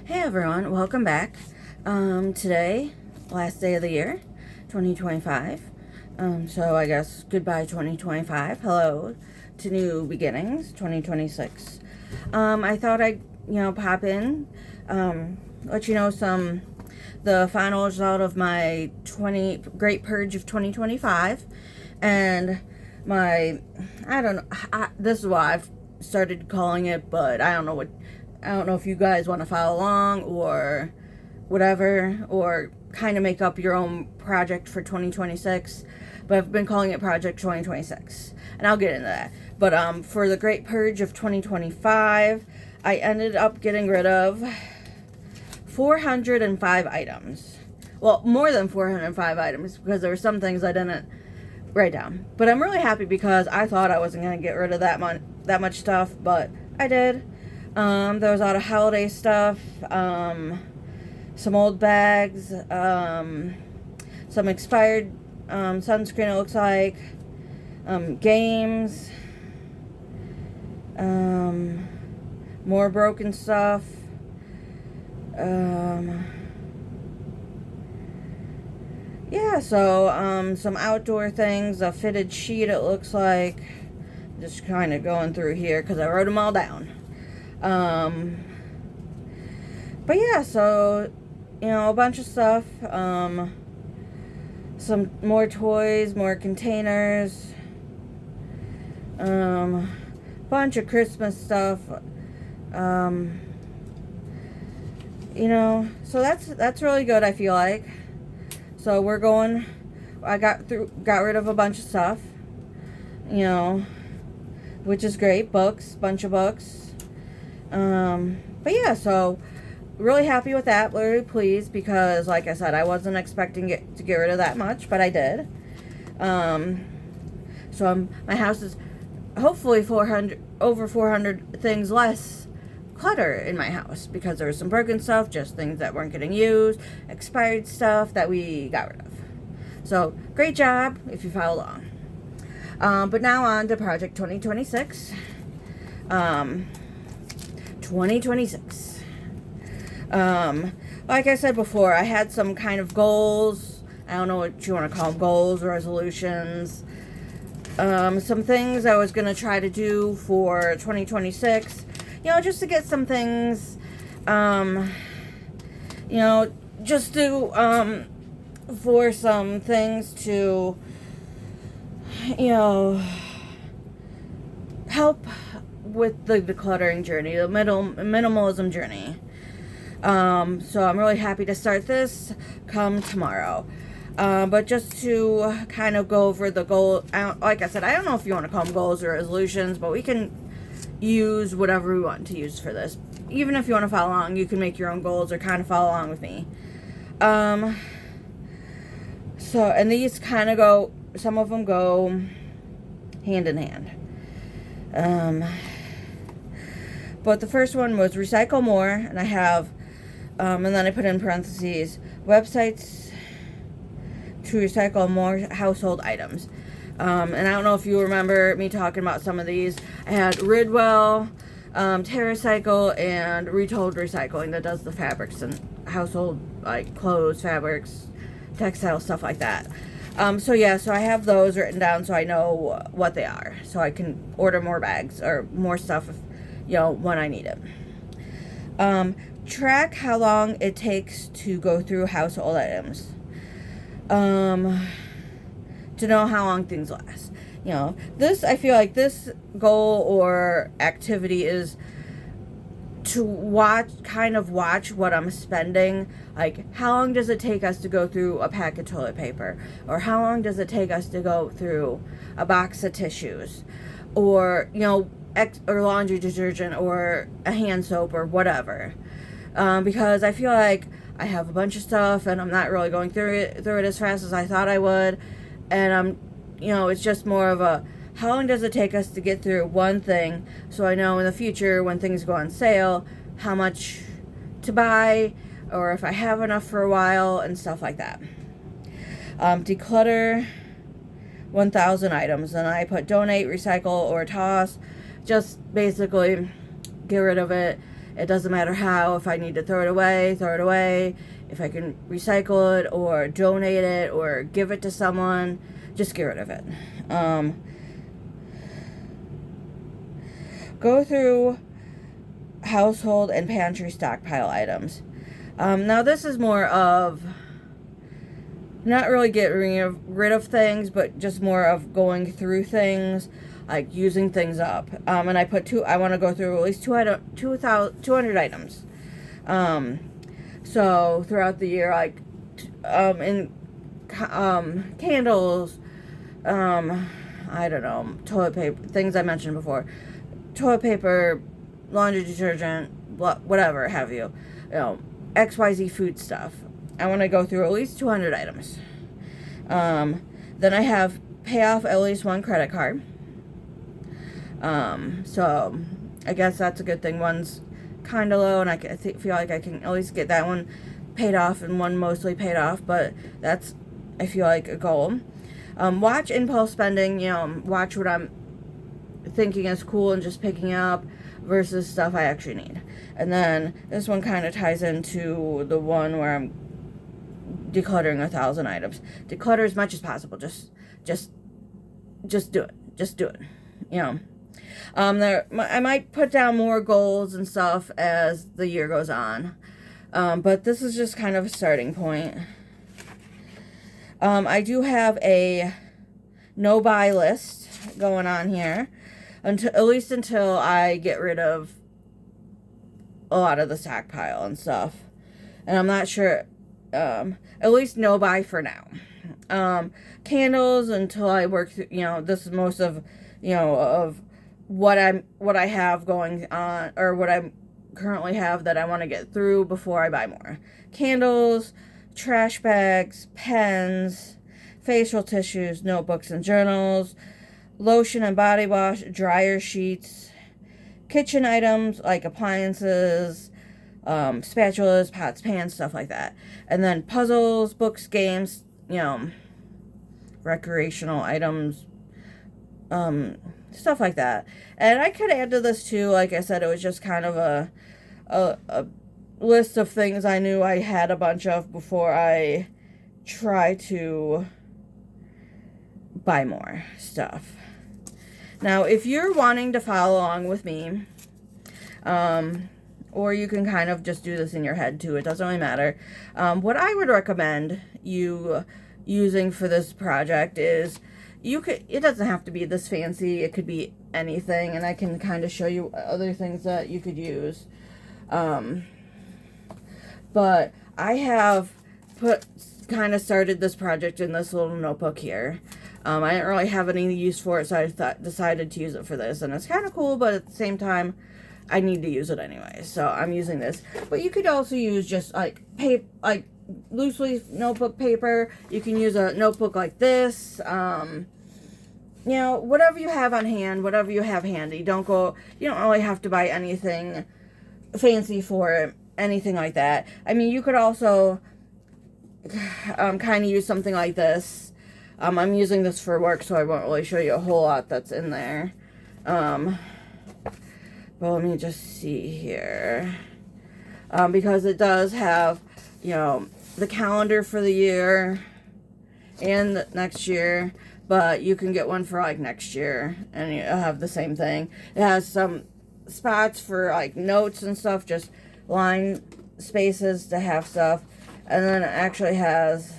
Hey everyone, welcome back. Today, last day of the year, 2025. So I guess goodbye 2025. Hello to new beginnings, 2026. I thought I'd, pop in, let you know the final result of my Great Purge of 2025. And this is why I've started calling it, but I don't know if you guys want to follow along or whatever, or kind of make up your own project for 2026. But I've been calling it Project 2026, and I'll get into that. But for the Great Purge of 2025, I ended up getting rid of 405 items. Well, more than 405 items, because there were some things I didn't write down. But I'm really happy because I thought I wasn't going to get rid of that much stuff, but I did. There was a lot of holiday stuff, some old bags, some expired sunscreen, it looks like, games, more broken stuff, yeah, so some outdoor things, a fitted sheet, it looks like. Just kind of going through here because I wrote them all down. But yeah, so, a bunch of stuff, some more toys, more containers, bunch of Christmas stuff, so that's really good, I feel like. So I got rid of a bunch of stuff, which is great. Bunch of books. But yeah, so really happy with that. Really pleased because, like I said, I wasn't expecting to get rid of that much, but I did. So my house is hopefully over 400 things less clutter in my house because there was some broken stuff, just things that weren't getting used, expired stuff that we got rid of. So great job if you follow along. But now on to Project 2026. 2026. Like I said before, I had some kind of goals. I don't know what you want to call them, goals, resolutions. Some things I was going to try to do for 2026. Just to get some things, just to, for some things to, help with the decluttering journey, the minimalism journey. So I'm really happy to start this come tomorrow. But just to kind of go over the goal, like I said, I don't know if you want to call them goals or resolutions, but we can use whatever we want to use for this. Even if you want to follow along, you can make your own goals or kind of follow along with me. So, and these kind of some of them go hand in hand. But the first one was recycle more, and I have, and then I put in parentheses, websites to recycle more household items. And I don't know if you remember me talking about some of these. I had Ridwell, TerraCycle, and Retold Recycling that does the fabrics and household, like clothes, fabrics, textile, stuff like that. So I have those written down so I know what they are, so I can order more bags or more stuff if, when I need it. Track how long it takes to go through household items. To know how long things last. I feel like this goal or activity is to watch what I'm spending. Like, how long does it take us to go through a pack of toilet paper? Or how long does it take us to go through a box of tissues? Or, or laundry detergent or a hand soap or whatever. Because I feel like I have a bunch of stuff and I'm not really going through it as fast as I thought I would. And it's just more of a, how long does it take us to get through one thing so I know in the future when things go on sale how much to buy or if I have enough for a while and stuff like that. Declutter 1,000 items, and I put donate, recycle, or toss. Just basically get rid of it It doesn't matter how. If I need to throw it away, throw it away. If I can recycle it or donate it or give it to someone, just get rid of it. Go through household and pantry stockpile items. Now this is more of not really getting rid of things, but just more of going through things, like using things up. And I put I want to go through at least 200 items. So throughout the year, like candles, I don't know, toilet paper, things I mentioned before, toilet paper, laundry detergent, whatever have you, XYZ food stuff. I want to go through at least 200 items. Then I have pay off at least one credit card. So I guess that's a good thing. One's kind of low, and I feel like I can at least get that one paid off and one mostly paid off, but that's, I feel like, a goal. Watch impulse spending, watch what I'm thinking is cool and just picking up versus stuff I actually need. And then this one kind of ties into the one where I'm decluttering 1,000 items. Declutter as much as possible. Just do it. Just do it. I might put down more goals and stuff as the year goes on. But this is just kind of a starting point. I do have a no-buy list going on here, at least until I get rid of a lot of the stockpile and stuff. And I'm not sure, at least no-buy for now. Candles until I work through, this is most of, of what I have going on, or what I currently have that I want to get through before I buy more. Candles, trash bags, pens, facial tissues, notebooks and journals, lotion and body wash, dryer sheets, kitchen items like appliances, spatulas, pots, pans, stuff like that. And then puzzles, books, games, recreational items, stuff like that. And I could add to this too, like I said, it was just kind of a list of things I knew I had a bunch of before I try to buy more stuff. Now, if you're wanting to follow along with me, or you can kind of just do this in your head too, it doesn't really matter. What I would recommend you using for this project is, it doesn't have to be this fancy, it could be anything, and I can kind of show you other things that you could use. But I have kind of started this project in this little notebook here. I didn't really have any use for it, so I decided to use it for this. And it's kind of cool, but at the same time, I need to use it anyway. So I'm using this. But you could also use just like loose leaf notebook paper. You can use a notebook like this. Whatever you have on hand, whatever you have handy. You don't really have to buy anything fancy for it, anything like that. I mean, you could also kind of use something like this. I'm using this for work, so I won't really show you a whole lot that's in there. But let me just see here. Because it does have, the calendar for the year and the next year. But you can get one for, next year, and you'll have the same thing. It has some spots for, notes and stuff, just line spaces to have stuff. And then it actually has,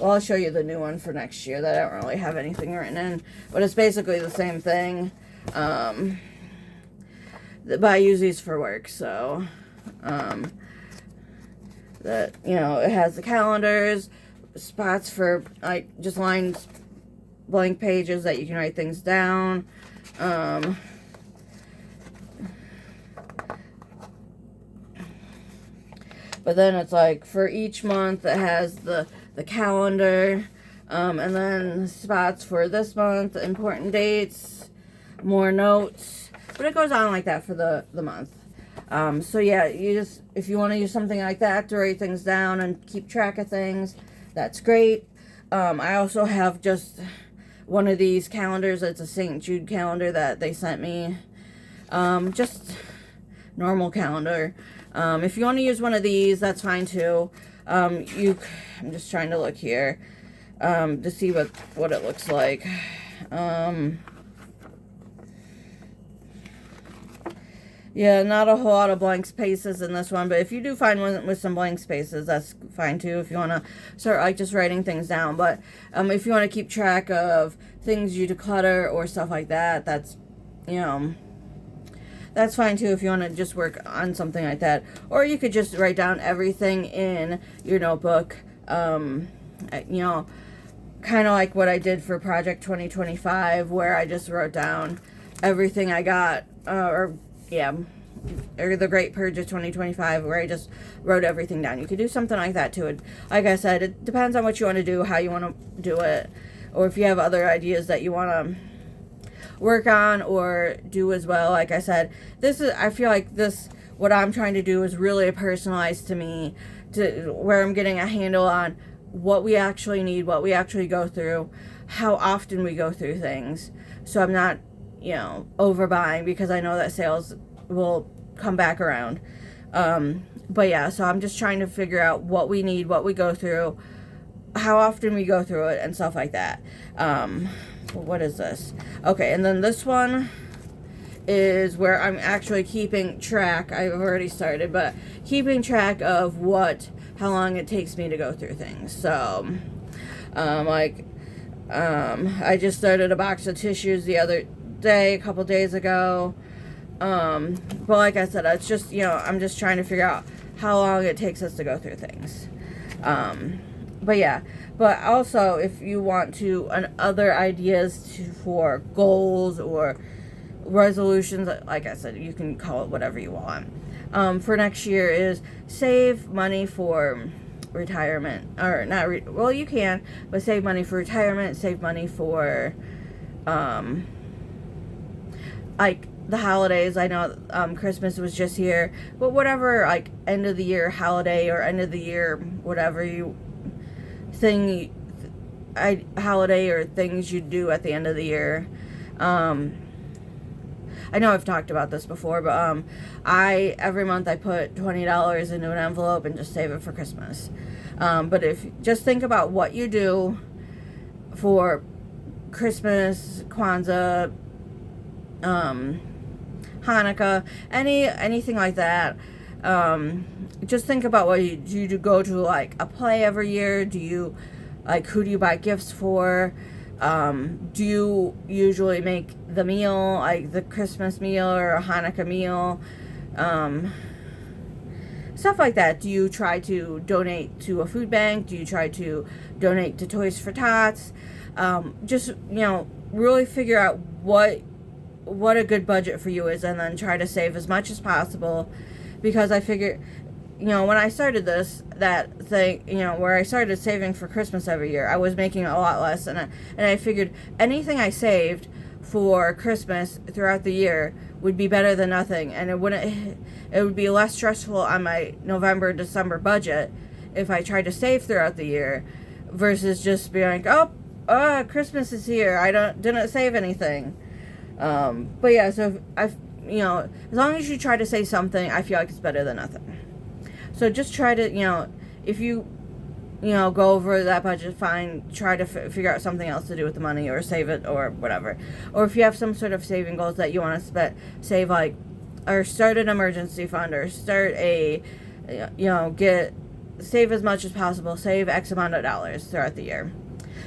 I'll show you the new one for next year that I don't really have anything written in. But it's basically the same thing. But I use these for work, so, it has the calendars, spots for, just lines, blank pages that you can write things down. But then it's for each month it has the calendar, and then spots for this month, important dates, more notes. But it goes on like that for the month. So yeah, if you want to use something like that to write things down and keep track of things, that's great. I also have just one of these calendars. It's a St. Jude calendar that they sent me. Just normal calendar. If you want to use one of these, that's fine too. I'm just trying to look here to see what it looks like. Yeah, not a whole lot of blank spaces in this one, but if you do find one with some blank spaces, that's fine too, if you want to start like just writing things down. But if you want to keep track of things you declutter or stuff like that, that's, you know, that's fine too if you want to just work on something like that. Or you could just write down everything in your notebook, you know, kind of like what I did for Project 2025, where I just wrote down everything I got, or the Great Purge of 2025, where I just wrote everything down. You could do something like that too. Like I said, it depends on what you want to do, how you want to do it, or if you have other ideas that you want to work on or do as well. Like I said, I feel like what I'm trying to do is really personalized to me, to where I'm getting a handle on what we actually need, what we actually go through, how often we go through things. So I'm not, you know, overbuying, because I know that sales will come back around. But yeah, so I'm just trying to figure out what we need, what we go through, how often we go through it, and stuff like that. What is this? Okay, and then this one is where I'm actually keeping track. I've already started, but keeping track of how long it takes me to go through things. So, I just started a box of tissues the other day, a couple days ago. But like I said, it's just, you know, I'm just trying to figure out how long it takes us to go through things. But yeah, but also if you want to, other ideas for goals or resolutions, like I said, you can call it whatever you want. For next year is save money for retirement, or not, well, you can, but save money for retirement, save money for, like, the holidays. I know Christmas was just here, but whatever, like, end of the year holiday or end of the year whatever holiday or things you do at the end of the year. I know I've talked about this before, but every month I put $20 into an envelope and just save it for Christmas. But just think about what you do for Christmas, Kwanzaa, Hanukkah, anything like that. Just think about do you go to like a play every year? Do you, like, who do you buy gifts for? Do you usually make the meal, like the Christmas meal or a Hanukkah meal? Stuff like that. Do you try to donate to a food bank? Do you try to donate to Toys for Tots? Just, you know, really figure out what a good budget for you is, and then try to save as much as possible. Because I figure, you know, when I started that thing, you know, where I started saving for Christmas every year, I was making a lot less, and I figured anything I saved for Christmas throughout the year would be better than nothing, and it would be less stressful on my November, December budget if I tried to save throughout the year, versus just being like, Christmas is here, didn't save anything. But yeah, so you know, as long as you try to save something, I feel like it's better than nothing. So just try to, you know, if you go over that budget, fine, try to figure out something else to do with the money, or save it, or whatever. Or if you have some sort of saving goals that you want to save, like, or start an emergency fund, or start save as much as possible, save X amount of dollars throughout the year.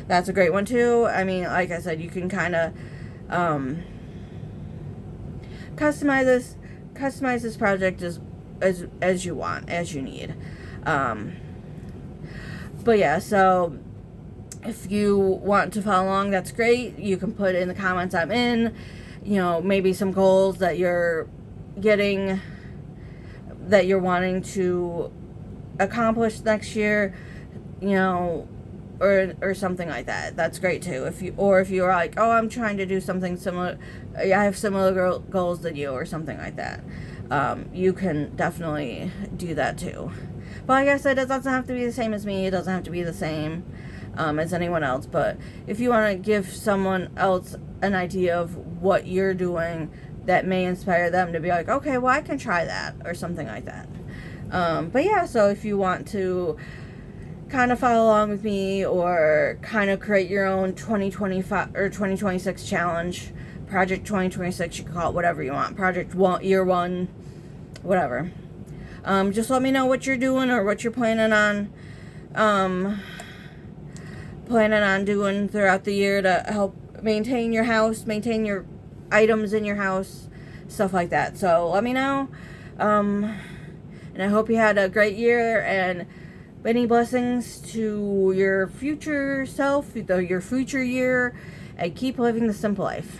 That's a great one too. I mean, like I said, you can kind of, customize this project as you want, as you need. But yeah, so if you want to follow along, that's great. You can put in the comments I'm in, you know, maybe some goals that you're wanting to accomplish next year, you know, or something like that. That's great too. If you're like, oh, I'm trying to do something similar, I have similar goals than you, or something like that, you can definitely do that too. But like I said, it doesn't have to be the same as me. It doesn't have to be the same as anyone else. But if you want to give someone else an idea of what you're doing that may inspire them to be like, okay, well, I can try that, or something like that. But yeah, so if you want to kind of follow along with me, or kind of create your own 2025 or 2026 challenge, Project 2026, you can call it whatever you want, Project Year 1, whatever. Just let me know what you're doing, or what you're planning on doing throughout the year to help maintain your house, maintain your items in your house, stuff like that. So let me know. And I hope you had a great year, and many blessings to your future self, your future year, and keep living the simple life.